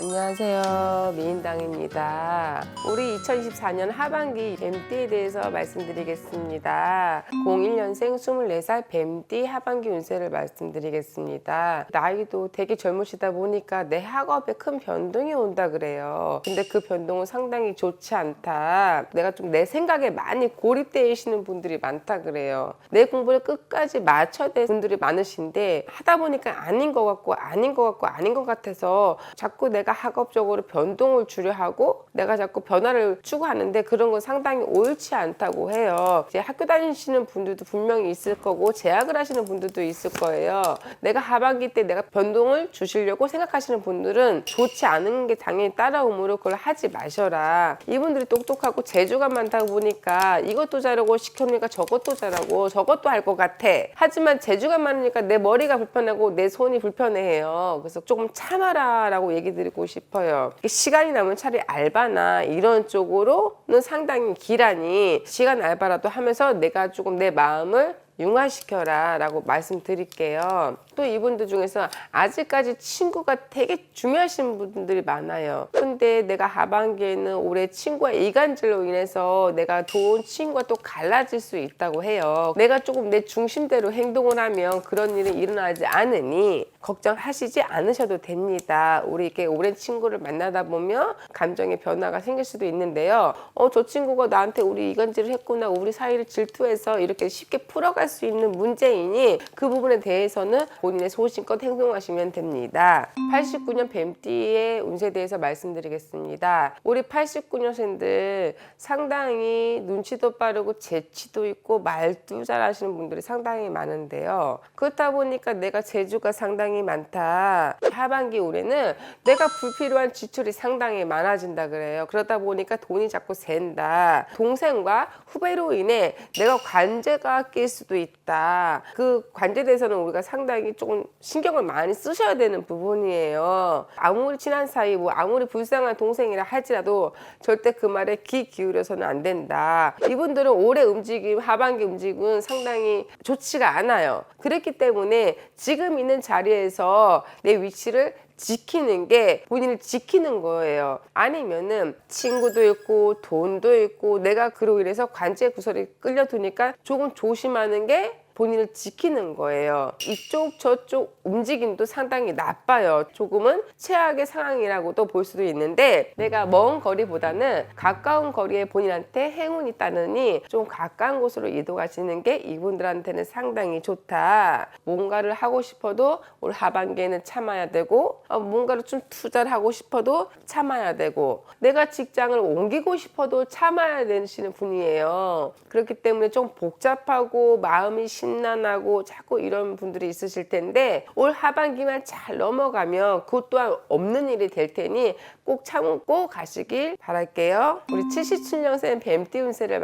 안녕하세요. 미인당입니다. 우리 2024년 하반기 뱀띠에 대해서 말씀드리겠습니다. 01년생 24살 뱀띠 하반기 운세를 말씀드리겠습니다. 나이도 되게 젊으시다 보니까 내 학업에 큰 변동이 온다 그래요. 근데 그 변동은 상당히 좋지 않다. 내가 좀 내 생각에 많이 고립되어 계시는 분들이 많다 그래요. 내 공부를 끝까지 맞춰야 될 분들이 많으신데 하다 보니까 아닌 것 같고 아닌 것 같고 아닌 것 같아서 자꾸 내가 학업적으로 변동을 주려 하고 내가 자꾸 변화를 추구하는데 그런 건 상당히 옳지 않다고 해요. 이제 학교 다니시는 분들도 분명히 있을 거고 재학을 하시는 분들도 있을 거예요. 내가 하반기 때 내가 변동을 주시려고 생각하시는 분들은 좋지 않은 게 당연히 따라오므로 그걸 하지 마셔라. 이분들이 똑똑하고 재주가 많다 보니까 이것도 잘하고 시켜보니까 저것도 잘하고 저것도 할 것 같아. 하지만 재주가 많으니까 내 머리가 불편하고 내 손이 불편해해요. 그래서 조금 참아라 라고 얘기 드리고 싶어요. 시간이 남으면 차라리 알바나 이런 쪽으로는 상당히 기라니 시간 알바라도 하면서 내가 조금 내 마음을 융화시켜라 라고 말씀드릴게요. 또 이분들 중에서 아직까지 친구가 되게 중요하신 분들이 많아요. 근데 내가 하반기에는 올해 친구의 이간질로 인해서 내가 좋은 친구가 또 갈라질 수 있다고 해요. 내가 조금 내 중심대로 행동을 하면 그런 일이 일어나지 않으니 걱정하시지 않으셔도 됩니다. 우리 이렇게 오랜 친구를 만나다 보면 감정의 변화가 생길 수도 있는데요. 저 친구가 나한테 우리 이간질을 했구나, 우리 사이를 질투해서 이렇게 쉽게 풀어갈 수 있는 문제이니 그 부분에 대해서는 본인의 소신껏 행동하시면 됩니다. 89년 뱀띠의 운세에 대해서 말씀드리겠습니다. 우리 89년생들 상당히 눈치도 빠르고 재치도 있고 말도 잘하시는 분들이 상당히 많은데요. 그렇다 보니까 내가 재주가 상당히 많다. 하반기 올해는 내가 불필요한 지출이 상당히 많아진다 그래요. 그러다 보니까 돈이 자꾸 샌다. 동생과 후배로 인해 내가 관제가 낄 수도 있다. 그 관제에 대해서는 우리가 상당히 조금 신경을 많이 쓰셔야 되는 부분이에요. 아무리 친한 사이, 아무리 불쌍한 동생이라 할지라도 절대 그 말에 귀 기울여서는 안 된다. 이분들은 올해 움직임, 하반기 움직임은 상당히 좋지가 않아요. 그렇기 때문에 지금 있는 자리에서 내 위치를 지키는 게 본인을 지키는 거예요. 아니면은 친구도 있고 돈도 있고 내가 그로 인해서 관제 구설에 끌려드니까 조금 조심하는 게 본인을 지키는 거예요. 이쪽 저쪽 움직임도 상당히 나빠요. 조금은 최악의 상황이라고도 볼 수도 있는데 내가 먼 거리보다는 가까운 거리에 본인한테 행운이 있다느니 좀 가까운 곳으로 이동하시는 게 이분들한테는 상당히 좋다. 뭔가를 하고 싶어도 올 하반기에는 참아야 되고 뭔가를 좀 투자를 하고 싶어도 참아야 되고 내가 직장을 옮기고 싶어도 참아야 되시는 분이에요. 그렇기 때문에 좀 복잡하고 마음이 심란하고 자꾸 이런 분들이 있으실 텐데 올 하반기만 잘 넘어가면 그것 또한 없는 일이 될 테니 꼭 참고 가시길 바랄게요. 우리 77년생 뱀띠 운세를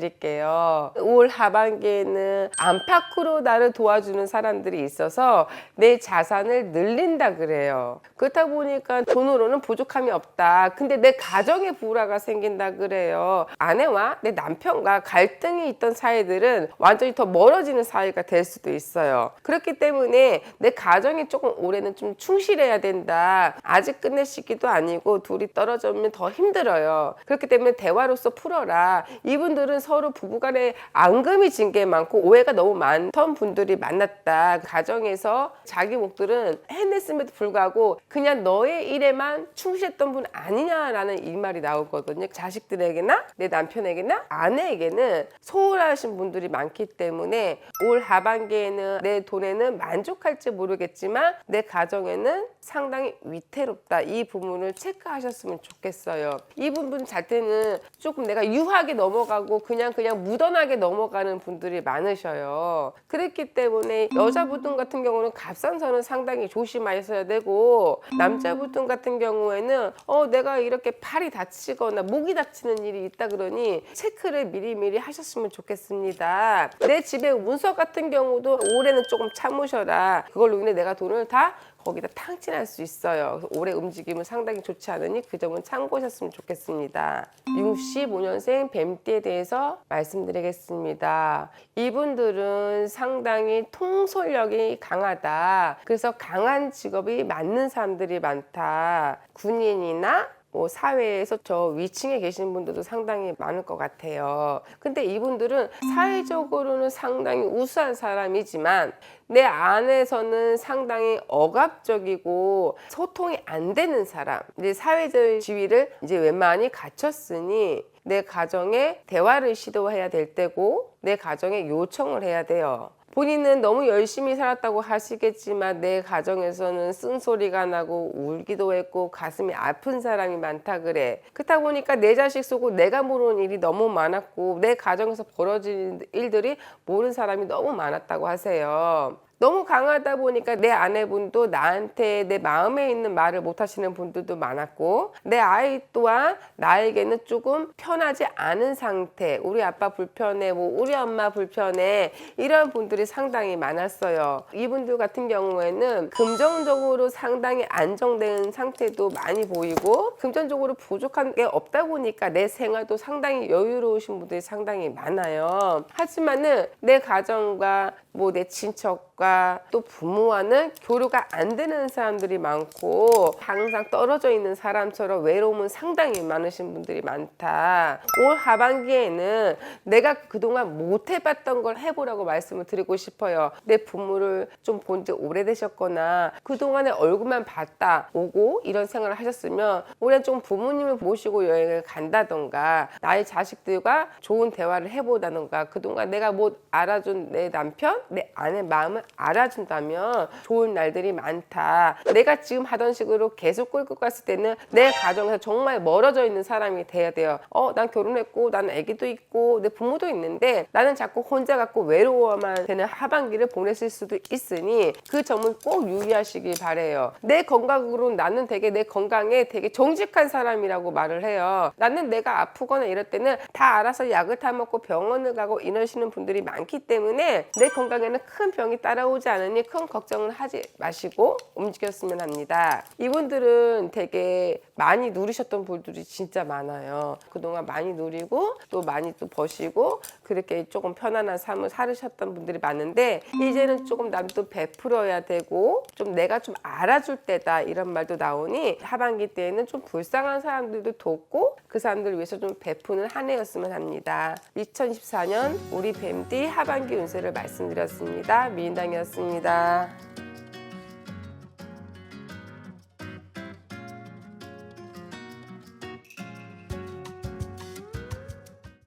말씀드릴게요. 올 하반기에는 안팎으로 나를 도와주는 사람들이 있어서 내 자산을 늘린다 그래요. 그렇다 보니까 돈으로는 부족함이 없다. 근데 내 가정에 불화가 생긴다 그래요. 아내와 내 남편과 갈등이 있던 사이들은 완전히 더 멀어지는 사이가 될 수도 있어요. 그렇기 때문에 내 가정이 조금 올해는 좀 충실해야 된다. 아직 끝낼 시기도 아니고 둘이 떨어지면 더 힘들어요. 그렇기 때문에 대화로서 풀어라. 이분들은 서로 부부간에 앙금이 진 게 많고 오해가 너무 많던 분들이 만났다. 가정에서 자기 목들은 해냈음에도 불구하고 그냥 너의 일에만 충실했던 분 아니냐라는 이 말이 나오거든요. 자식들에게나 내 남편에게나 아내에게는 소홀하신 분들이 많기 때문에 올 하반기에는 내 돈에는 만족할지 모르겠지만 내 가정에는 상당히 위태롭다. 이 부분을 체크하셨으면 좋겠어요. 이 부분 자체는 조금 내가 유하게 넘어가고 그냥 무던하게 넘어가는 분들이 많으셔요. 그렇기 때문에 여자분들 같은 경우는 갑상선은 상당히 조심하셔야 되고 남자분들 같은 경우에는 내가 이렇게 팔이 다치거나 목이 다치는 일이 있다 그러니 체크를 미리미리 하셨으면 좋겠습니다. 내 집에 문서 같은 경우도 올해는 조금 참으셔라. 그걸로 인해 내가 돈을 다 거기다 탕진할 수 있어요. 그래서 올해 움직임은 상당히 좋지 않으니 그 점은 참고하셨으면 좋겠습니다. 65년생 뱀띠에 대해서 말씀드리겠습니다. 이분들은 상당히 통솔력이 강하다. 그래서 강한 직업이 맞는 사람들이 많다. 군인이나 사회에서 저 위층에 계신 분들도 상당히 많을 것 같아요. 근데 이분들은 사회적으로는 상당히 우수한 사람이지만 내 안에서는 상당히 억압적이고 소통이 안 되는 사람. 이제 사회적 지위를 이제 웬만히 갖췄으니 내 가정에 대화를 시도해야 될 때고 내 가정에 요청을 해야 돼요. 본인은 너무 열심히 살았다고 하시겠지만 내 가정에서는 쓴소리가 나고 울기도 했고 가슴이 아픈 사람이 많다 그래. 그렇다 보니까 내 자식 속을 내가 모르는 일이 너무 많았고 내 가정에서 벌어지는 일들이 모르는 사람이 너무 많았다고 하세요. 너무 강하다 보니까 내 아내분도 나한테 내 마음에 있는 말을 못 하시는 분들도 많았고 내 아이 또한 나에게는 조금 편하지 않은 상태. 우리 아빠 불편해, 우리 엄마 불편해, 이런 분들이 상당히 많았어요. 이분들 같은 경우에는 금전적으로 상당히 안정된 상태도 많이 보이고 금전적으로 부족한 게 없다 보니까 내 생활도 상당히 여유로우신 분들이 상당히 많아요. 하지만은 내 가정과 내 친척과 또 부모와는 교류가 안 되는 사람들이 많고 항상 떨어져 있는 사람처럼 외로움은 상당히 많으신 분들이 많다. 올 하반기에는 내가 그동안 못 해봤던 걸 해보라고 말씀을 드리고 싶어요. 내 부모를 좀 본 지 오래되셨거나 그동안에 얼굴만 봤다 오고 이런 생각을 하셨으면 올해 좀 부모님을 모시고 여행을 간다던가 나의 자식들과 좋은 대화를 해보다던가 그동안 내가 못 알아준 내 남편, 내 아내 마음을 알아준다면 좋은 날들이 많다. 내가 지금 하던 식으로 계속 끌고 갔을 때는 내 가정에서 정말 멀어져 있는 사람이 돼야 돼요. 난 결혼했고 나는 아기도 있고 내 부모도 있는데 나는 자꾸 혼자 갖고 외로워만 되는 하반기를 보냈을 수도 있으니 그 점은 꼭 유의하시길 바래요. 내 건강으로 나는 되게 내 건강에 되게 정직한 사람이라고 말을 해요. 나는 내가 아프거나 이럴 때는 다 알아서 약을 타 먹고 병원을 가고 이러시는 분들이 많기 때문에 내 건강에는 큰 병이 따라오지 않으니 큰 걱정은 하지 마시고 움직였으면 합니다. 이분들은 되게 많이 누리셨던 분들이 진짜 많아요. 그동안 많이 누리고 또 많이 또 버시고 그렇게 조금 편안한 삶을 살으셨던 분들이 많은데 이제는 조금 남도 베풀어야 되고 좀 내가 좀 알아줄 때다 이런 말도 나오니 하반기 때에는 좀 불쌍한 사람들도 돕고 그 사람들을 위해서 좀 베푸는 한 해였으면 합니다. 2014년 우리 뱀띠 하반기 운세를 말씀드렸습니다. 미인당이었습니다.